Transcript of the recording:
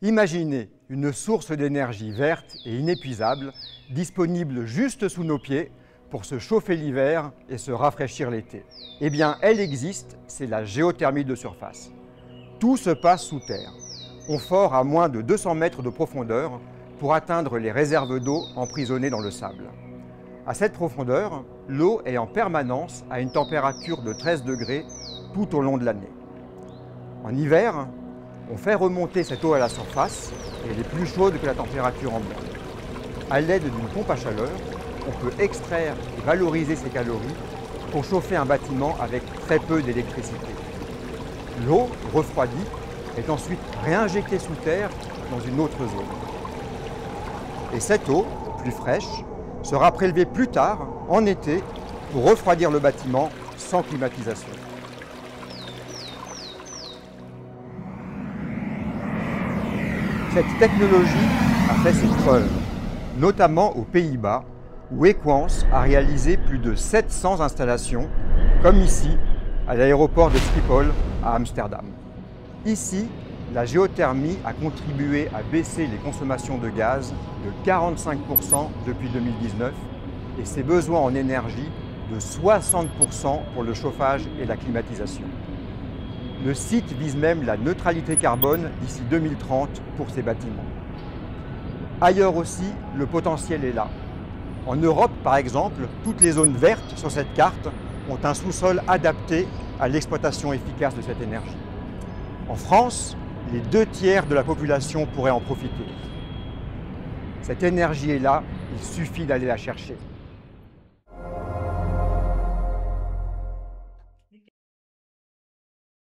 Imaginez une source d'énergie verte et inépuisable, disponible juste sous nos pieds pour se chauffer l'hiver et se rafraîchir l'été. Eh bien, elle existe, c'est la géothermie de surface. Tout se passe sous terre. On fore à moins de 200 mètres de profondeur pour atteindre les réserves d'eau emprisonnées dans le sable. À cette profondeur, l'eau est en permanence à une température de 13 degrés tout au long de l'année. En hiver, on fait remonter cette eau à la surface et elle est plus chaude que la température ambiante. À l'aide d'une pompe à chaleur, on peut extraire et valoriser ces calories pour chauffer un bâtiment avec très peu d'électricité. L'eau refroidie est ensuite réinjectée sous terre dans une autre zone. Et cette eau, plus fraîche, sera prélevée plus tard, en été, pour refroidir le bâtiment sans climatisation. Cette technologie a fait ses preuves, notamment aux Pays-Bas, où Equans a réalisé plus de 700 installations, comme ici, à l'aéroport de Schiphol à Amsterdam. Ici, la géothermie a contribué à baisser les consommations de gaz de 45% depuis 2019 et ses besoins en énergie de 60% pour le chauffage et la climatisation. Le site vise même la neutralité carbone d'ici 2030 pour ses bâtiments. Ailleurs aussi, le potentiel est là. En Europe, par exemple, toutes les zones vertes sur cette carte ont un sous-sol adapté à l'exploitation efficace de cette énergie. En France, les 2/3 de la population pourraient en profiter. Cette énergie est là, il suffit d'aller la chercher.